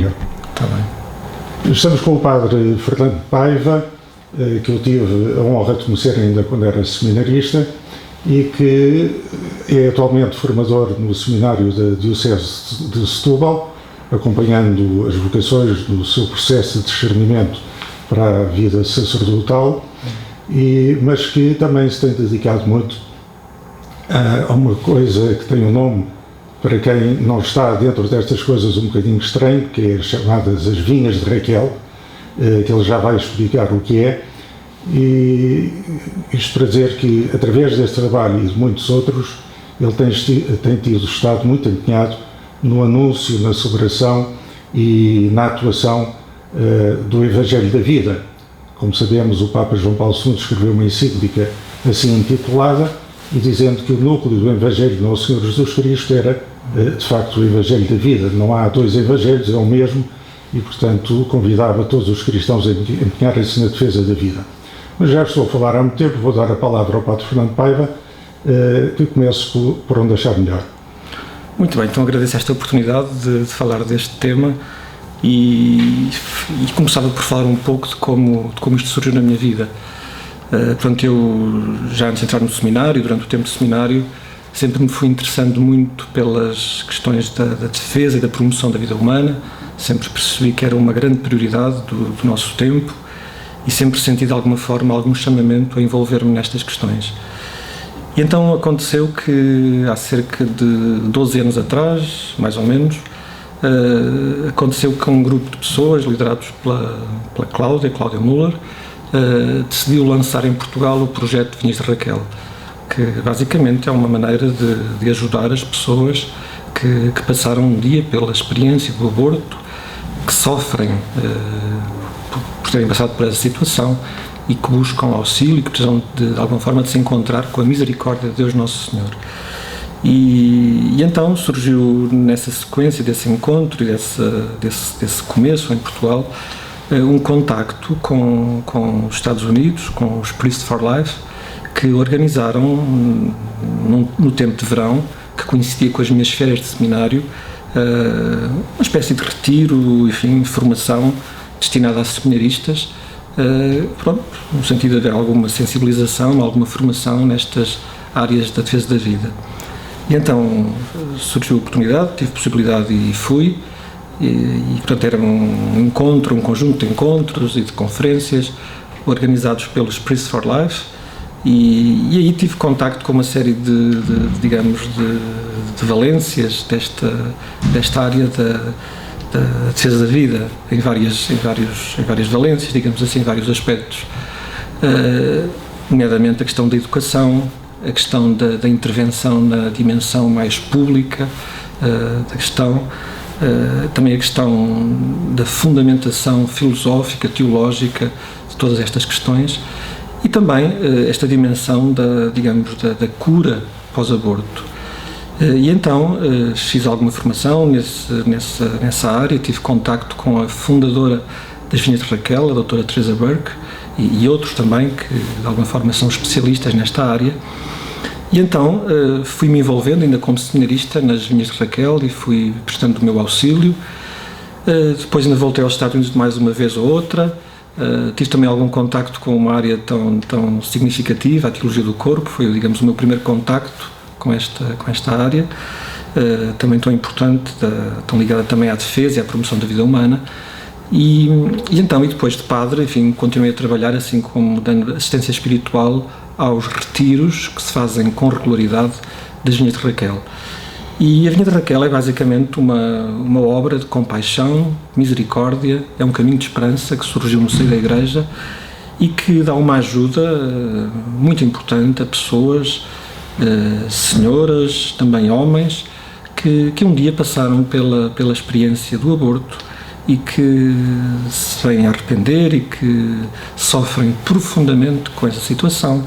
melhor. Está bem. Estamos com o padre Fernando Paiva, que eu tive a honra de conhecer ainda quando era seminarista e que é atualmente formador no seminário da Diocese de Setúbal, acompanhando as vocações no seu processo de discernimento para a vida sacerdotal, mas que também se tem dedicado muito a uma coisa que tem um nome, para quem não está dentro destas coisas, um bocadinho estranho, que é as chamadas as vinhas de Raquel, que ele já vai explicar o que é, e isto para dizer que, através deste trabalho e de muitos outros, ele tem estado muito empenhado no anúncio, na celebração e na atuação do Evangelho da Vida. Como sabemos, o Papa João Paulo II escreveu uma encíclica assim intitulada, e dizendo que o núcleo do Evangelho do nosso Senhor Jesus Cristo era, de facto, o Evangelho da Vida. Não há dois Evangelhos, é o mesmo, e, portanto, convidava todos os cristãos a empenharem-se na defesa da vida. Mas já estou a falar há muito tempo, vou dar a palavra ao padre Fernando Paiva, que comece por onde achar melhor. Muito bem, então agradeço esta oportunidade de falar deste tema e começava por falar um pouco de como isto surgiu na minha vida. Portanto, eu já antes de entrar no seminário, durante o tempo de seminário, sempre me fui interessando muito pelas questões da defesa e da promoção da vida humana, sempre percebi que era uma grande prioridade do nosso tempo e sempre senti de alguma forma algum chamamento a envolver-me nestas questões. E então aconteceu que há cerca de 12 anos atrás, mais ou menos, aconteceu que um grupo de pessoas liderados pela Cláudia Müller decidiu lançar em Portugal o projeto Vinhas de Raquel, que basicamente é uma maneira de ajudar as pessoas que passaram um dia pela experiência do aborto, que sofrem por terem passado por essa situação e que buscam auxílio e que precisam de alguma forma de se encontrar com a misericórdia de Deus Nosso Senhor. E então surgiu nessa sequência desse encontro e desse começo em Portugal um contacto com os Estados Unidos, com os Priests for Life, que organizaram no tempo de verão, que coincidia com as minhas férias de seminário, uma espécie de retiro, enfim, formação destinada a seminaristas, no sentido de haver alguma sensibilização, alguma formação nestas áreas da defesa da vida. E então surgiu a oportunidade, tive possibilidade e fui, e portanto era um conjunto de encontros e de conferências organizados pelos Priests for Life, e aí tive contacto com uma série de valências desta área da defesa da vida, em várias valências, digamos assim, em vários aspectos, nomeadamente a questão da educação, a questão da intervenção na dimensão mais pública da questão, também a questão da fundamentação filosófica, teológica de todas estas questões, e também esta dimensão da cura pós-aborto. E então fiz alguma formação nessa área, tive contacto com a fundadora das Vinhas de Raquel, a doutora Teresa Burke, e outros também que de alguma forma são especialistas nesta área. E então fui-me envolvendo ainda como seminarista nas Vinhas de Raquel e fui prestando o meu auxílio. Depois ainda voltei aos Estados Unidos mais uma vez ou outra. Tive também algum contacto com uma área tão significativa, a teologia do corpo, foi, digamos, o meu primeiro contacto com esta área, também tão importante, tão ligada também à defesa e à promoção da vida humana. E depois de padre, enfim, continuei a trabalhar assim como dando assistência espiritual aos retiros que se fazem com regularidade das Vinhas de Raquel. E a Vinha de Raquel é basicamente uma obra de compaixão, misericórdia, é um caminho de esperança que surgiu no seio da Igreja e que dá uma ajuda muito importante a pessoas, senhoras, também homens, que um dia passaram pela experiência do aborto e que se vêm a arrepender e que sofrem profundamente com essa situação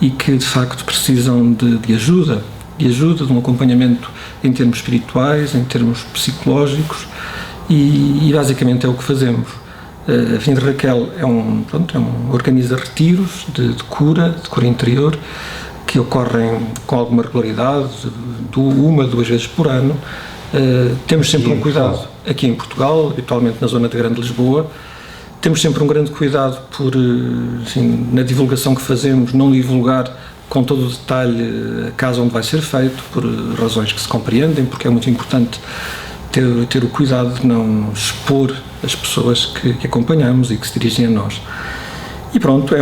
e que de facto precisam de ajuda, de um acompanhamento em termos espirituais, em termos psicológicos, e basicamente é o que fazemos. A Vinha de Raquel organiza retiros de cura interior, que ocorrem com alguma regularidade, 1 ou 2 vezes por ano. Temos sempre um cuidado. aqui em Portugal, habitualmente na zona de Grande Lisboa, temos sempre um grande cuidado por, enfim, na divulgação que fazemos, não divulgar com todo o detalhe a casa onde vai ser feito, por razões que se compreendem, porque é muito importante ter o cuidado de não expor as pessoas que acompanhamos e que se dirigem a nós. E pronto,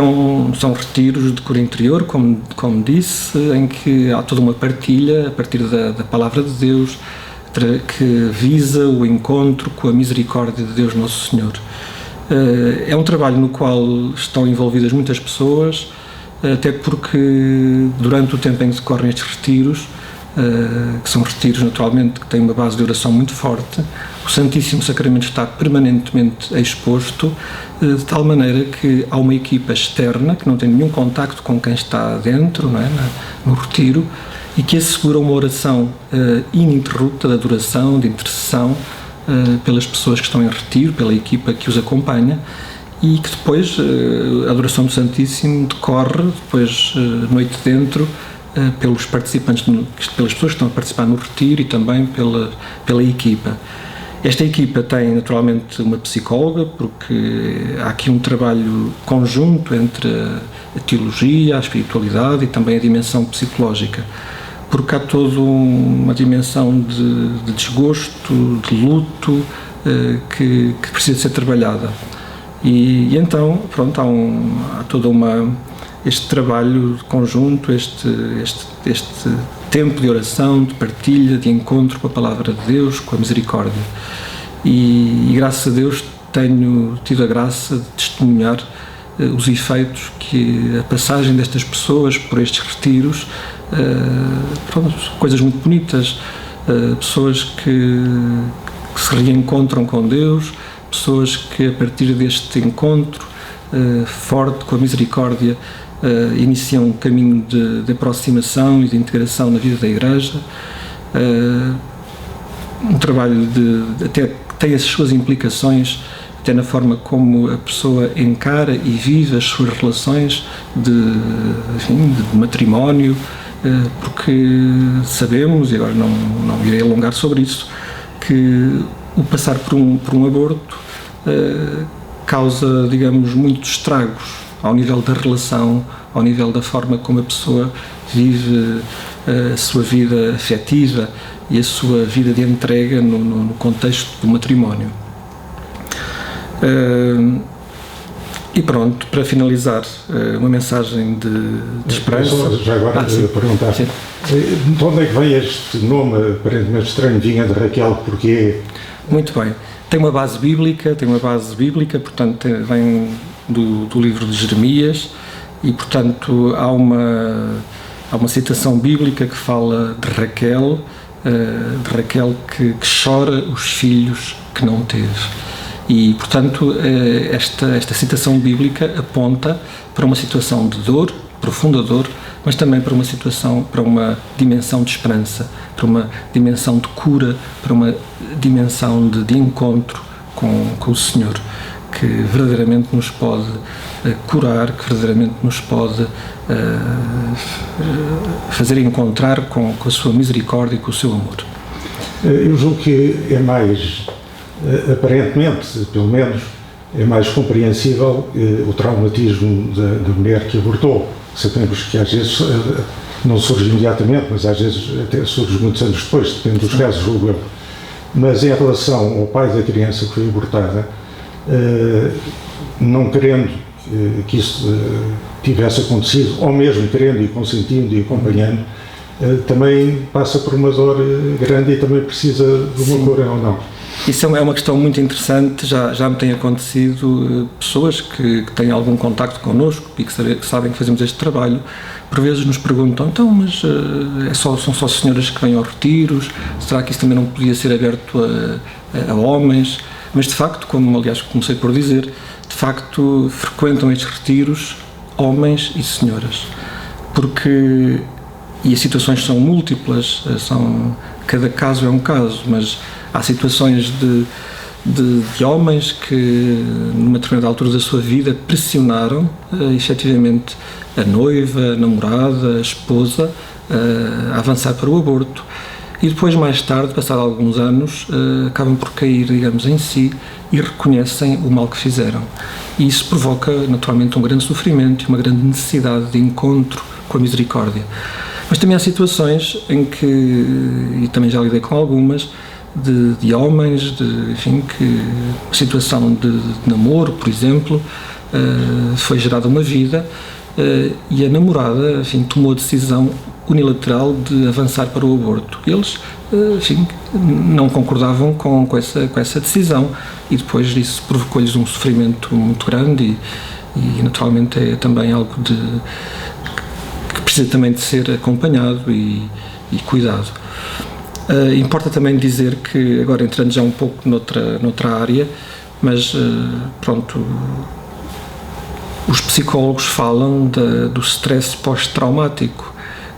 são retiros de cura interior, como disse, em que há toda uma partilha a partir da palavra de Deus, que visa o encontro com a misericórdia de Deus Nosso Senhor. É um trabalho no qual estão envolvidas muitas pessoas, até porque durante o tempo em que decorrem estes retiros, que são retiros naturalmente que têm uma base de oração muito forte, o Santíssimo Sacramento está permanentemente exposto, de tal maneira que há uma equipa externa que não tem nenhum contacto com quem está dentro, não é, no retiro, e que assegura uma oração ininterrupta de adoração, de intercessão pelas pessoas que estão em retiro, pela equipa que os acompanha, e que depois a adoração do Santíssimo decorre, depois noite dentro, pelos participantes, pelas pessoas que estão a participar no retiro e também pela equipa. Esta equipa tem naturalmente uma psicóloga, porque há aqui um trabalho conjunto entre a teologia, a espiritualidade e também a dimensão psicológica, porque há toda uma dimensão de desgosto, de luto, que precisa ser trabalhada. E então, pronto, há toda este trabalho conjunto, este tempo de oração, de partilha, de encontro com a Palavra de Deus, com a misericórdia. E graças a Deus tenho tido a graça de testemunhar os efeitos que a passagem destas pessoas por estes retiros, pronto, coisas muito bonitas, pessoas que se reencontram com Deus, pessoas que a partir deste encontro forte com a misericórdia iniciam um caminho de aproximação e de integração na vida da Igreja, um trabalho até que tem as suas implicações até na forma como a pessoa encara e vive as suas relações de matrimónio, porque sabemos, e agora não irei alongar sobre isso, que o passar por um aborto causa, digamos, muitos estragos ao nível da relação, ao nível da forma como a pessoa vive a sua vida afetiva e a sua vida de entrega no contexto do matrimónio. E pronto, para finalizar, uma mensagem de esperança. Já agora perguntar, sim. De onde é que vem este nome aparentemente estranho, Vinha de Raquel, porquê? Muito bem, tem uma base bíblica, portanto vem do livro de Jeremias e, portanto, há uma citação bíblica que fala de Raquel que chora os filhos que não teve. E, portanto, esta citação bíblica aponta para uma situação de dor, profunda dor, mas também para uma dimensão de esperança, para uma dimensão de cura, para uma dimensão de encontro com o Senhor, que verdadeiramente nos pode curar, que verdadeiramente nos pode fazer encontrar com a sua misericórdia e com o seu amor. Eu julgo que é mais, aparentemente, pelo menos, é mais compreensível o traumatismo da mulher que abortou. Sabemos que às vezes não surge imediatamente, mas às vezes até surge muitos anos depois, depende dos casos, julgo eu. Mas em relação ao pai da criança que foi abortada, não querendo que isso tivesse acontecido, ou mesmo querendo e consentindo e acompanhando, também passa por uma dor grande e também precisa de uma cura ou não. Isso é uma questão muito interessante, já me tem acontecido, pessoas que têm algum contacto connosco e que sabem que fazemos este trabalho, por vezes nos perguntam, então, mas são só senhoras que vêm aos retiros, será que isso também não podia ser aberto a homens? Mas de facto, como aliás comecei por dizer, de facto frequentam estes retiros homens e senhoras, e as situações são múltiplas, cada caso é um caso, mas há situações de homens que numa determinada altura da sua vida pressionaram efetivamente a noiva, a namorada, a esposa a avançar para o aborto, e depois, mais tarde, passado alguns anos, acabam por cair, digamos, em si e reconhecem o mal que fizeram. E isso provoca, naturalmente, um grande sofrimento e uma grande necessidade de encontro com a misericórdia. Mas também há situações em que, e também já lidei com algumas, de homens, enfim, que a situação de namoro, por exemplo, foi gerada uma vida e a namorada, enfim, tomou a decisão unilateral de avançar para o aborto. Eles, enfim, não concordavam com essa decisão e depois isso provocou-lhes um sofrimento muito grande e naturalmente é também algo que precisa também de ser acompanhado e cuidado. Importa também dizer que, agora entrando já um pouco noutra área, mas pronto, os psicólogos falam do stress pós-traumático,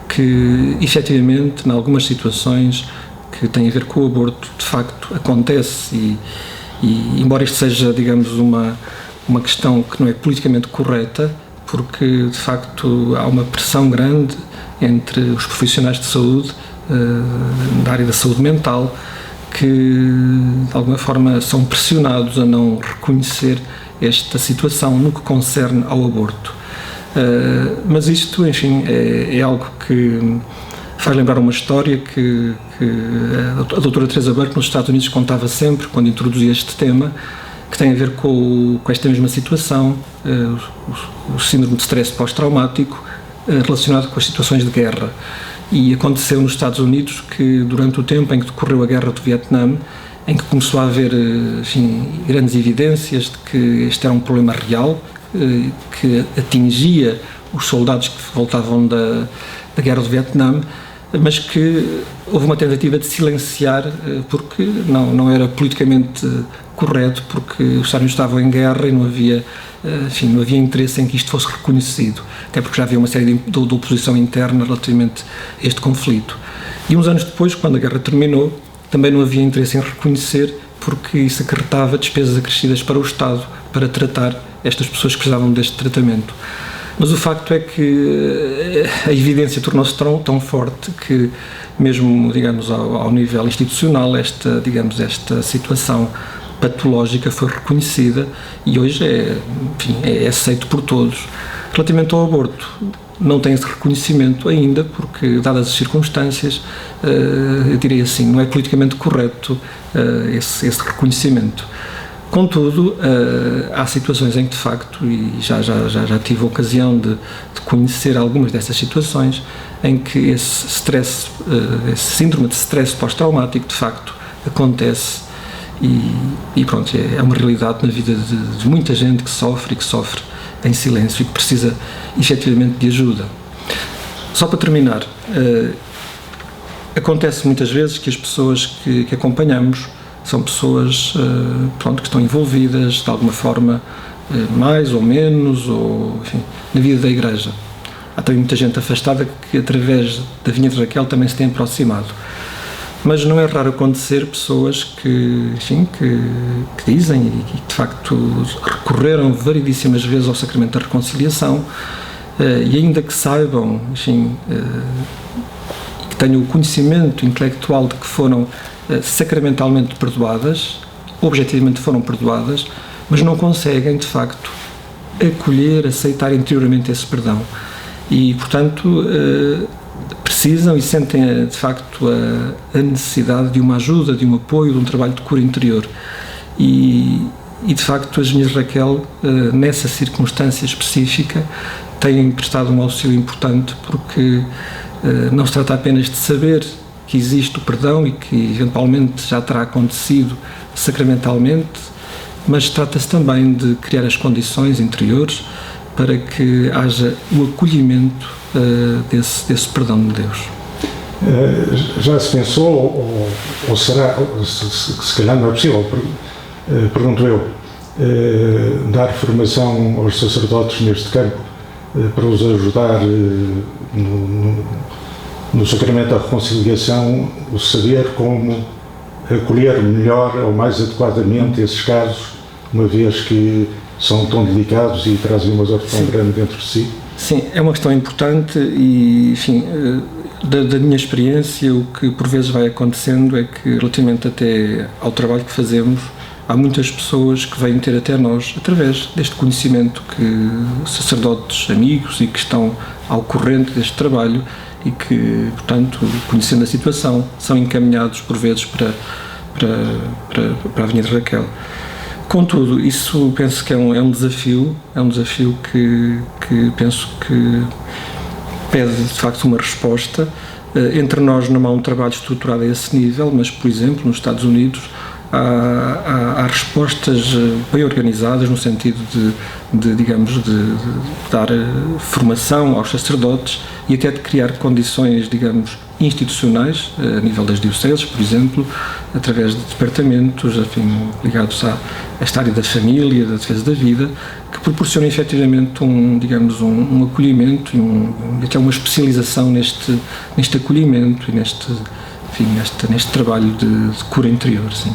que efetivamente, em algumas situações que têm a ver com o aborto, de facto acontece e embora isto seja, digamos, uma questão que não é politicamente correta, porque de facto há uma pressão grande entre os profissionais de saúde da área da saúde mental, que de alguma forma são pressionados a não reconhecer esta situação no que concerne ao aborto. Mas isto, enfim, é algo que faz lembrar uma história que a doutora Teresa Burke nos Estados Unidos contava sempre quando introduzia este tema, que tem a ver com esta mesma situação, o síndrome de stress pós-traumático relacionado com as situações de guerra. E aconteceu nos Estados Unidos que, durante o tempo em que decorreu a guerra do Vietnã, em que começou a haver, enfim, grandes evidências de que este era um problema real, que atingia os soldados que voltavam da guerra do Vietnã, mas que houve uma tentativa de silenciar, porque não era politicamente correto, porque os Estados Unidos estavam em guerra e não havia interesse em que isto fosse reconhecido, até porque já havia uma série de oposição interna relativamente a este conflito. E uns anos depois, quando a guerra terminou, também não havia interesse em reconhecer, porque isso acarretava despesas acrescidas para o Estado para tratar estas pessoas que precisavam deste tratamento. Mas o facto é que a evidência tornou-se tão forte que, mesmo, digamos, ao nível institucional, esta situação patológica foi reconhecida e hoje é aceito por todos. Relativamente ao aborto, não tem esse reconhecimento ainda, porque, dadas as circunstâncias, eu diria assim, não é politicamente correto esse reconhecimento. Contudo, há situações em que, de facto, e já tive a ocasião de conhecer algumas dessas situações, em que esse síndrome de stress pós-traumático, de facto, acontece e pronto, é uma realidade na vida de muita gente que sofre em silêncio e que precisa, efetivamente, de ajuda. Só para terminar, acontece muitas vezes que as pessoas que acompanhamos são pessoas que estão envolvidas de alguma forma, mais ou menos, ou, enfim, na vida da Igreja. Há também muita gente afastada que, através da Vinha de Raquel, também se tem aproximado. Mas não é raro acontecer pessoas que dizem e que de facto recorreram variedíssimas vezes ao sacramento da reconciliação e ainda que saibam, que tenham o conhecimento intelectual de que foram sacramentalmente perdoadas, objetivamente foram perdoadas, mas não conseguem de facto acolher, aceitar interiormente esse perdão e, portanto, precisam e sentem de facto a necessidade de uma ajuda, de um apoio, de um trabalho de cura interior e de facto as Vinhas de Raquel, nessa circunstância específica, têm prestado um auxílio importante, porque não se trata apenas de saber que existe o perdão e que eventualmente já terá acontecido sacramentalmente, mas trata-se também de criar as condições interiores para que haja o acolhimento desse perdão de Deus. Já se pensou, ou será, se calhar não é possível, pergunto eu, dar formação aos sacerdotes neste campo para os ajudar no sacramento da reconciliação, o saber como acolher melhor ou mais adequadamente esses casos, uma vez que são tão delicados e trazem uma dor tão grande dentro de si? Sim, é uma questão importante e, enfim, da minha experiência, o que por vezes vai acontecendo é que, relativamente até ao trabalho que fazemos, há muitas pessoas que vêm ter até nós através deste conhecimento, que sacerdotes amigos e que estão ao corrente deste trabalho e que, portanto, conhecendo a situação, são encaminhados por vezes para a Avenida Raquel. Contudo, isso penso que é um desafio que penso que pede de facto uma resposta. Entre nós não há um trabalho estruturado a esse nível, mas, por exemplo, nos Estados Unidos há respostas bem organizadas no sentido de dar formação aos sacerdotes e até de criar condições, digamos, institucionais, a nível das dioceses, por exemplo, através de departamentos, enfim, ligados a esta área da família, da defesa da vida, que proporcionam efetivamente um acolhimento e até uma especialização neste acolhimento e neste trabalho de cura interior, sim.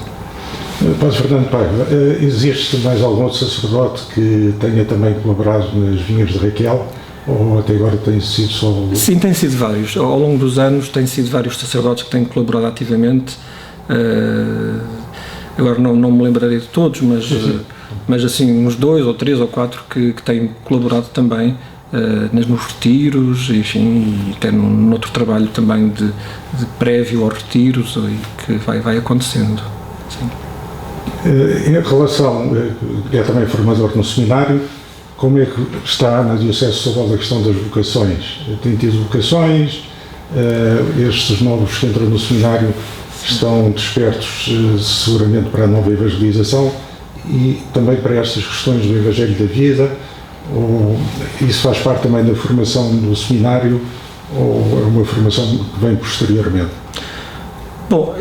Padre Fernando Paiva, existe mais algum outro sacerdote que tenha também colaborado nas Vinhas de Raquel? Ou até agora tem sido só... Sim, tem sido vários. Ao longo dos anos têm sido vários sacerdotes que têm colaborado ativamente. Agora não me lembrarei de todos, mas assim uns 2 ou 3 ou 4 que têm colaborado também nos retiros, enfim, e até num outro trabalho também de prévio aos retiros e que vai acontecendo. Sim. Em relação, é também formador no seminário, como é que está na Diocese de Setúbal a questão das vocações? Tem tido vocações? Estes novos que entram no seminário estão despertos seguramente para a nova evangelização e também para estas questões do Evangelho da Vida? Ou isso faz parte também da formação do seminário ou é uma formação que vem posteriormente? Bom,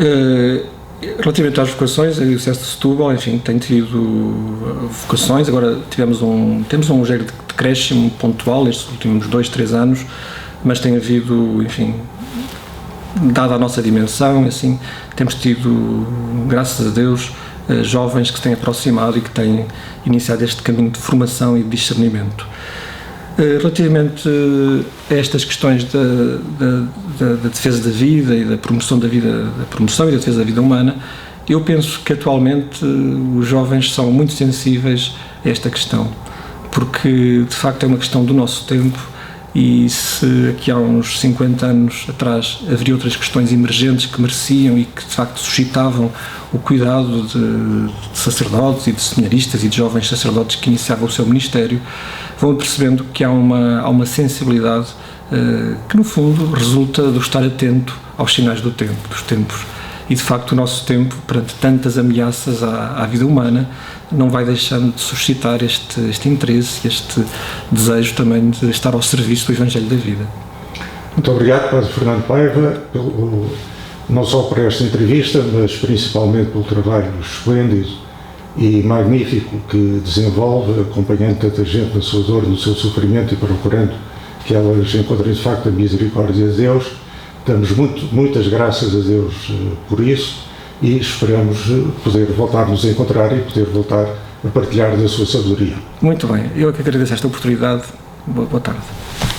relativamente às vocações, a Diocese de Setúbal, enfim, tem tido vocações. Agora temos um ligeiro decréscimo pontual estes últimos 2, 3 anos, mas tem havido, enfim, dada a nossa dimensão, assim, temos tido, graças a Deus, jovens que se têm aproximado e que têm iniciado este caminho de formação e de discernimento. Relativamente a estas questões da defesa da vida e da promoção da vida, da promoção e da defesa da vida humana, eu penso que atualmente os jovens são muito sensíveis a esta questão, porque de facto é uma questão do nosso tempo e se aqui há uns 50 anos atrás haveria outras questões emergentes que mereciam e que de facto suscitavam o cuidado de sacerdotes e de seminaristas e de jovens sacerdotes que iniciavam o seu ministério, vão percebendo que há uma sensibilidade que no fundo resulta do estar atento aos sinais do tempo, dos tempos. E de facto o nosso tempo, perante tantas ameaças à vida humana, não vai deixando de suscitar este interesse, este desejo também de estar ao serviço do Evangelho da Vida. Muito obrigado, Padre Fernando Paiva, não só por esta entrevista, mas principalmente pelo trabalho esplêndido e magnífico que desenvolve, acompanhando tanta gente na sua dor, no seu sofrimento e procurando que elas encontrem de facto a misericórdia de Deus. Damos muitas graças a Deus por isso e esperamos poder voltar a nos encontrar e poder voltar a partilhar da sua sabedoria. Muito bem, eu que agradeço esta oportunidade. Boa tarde.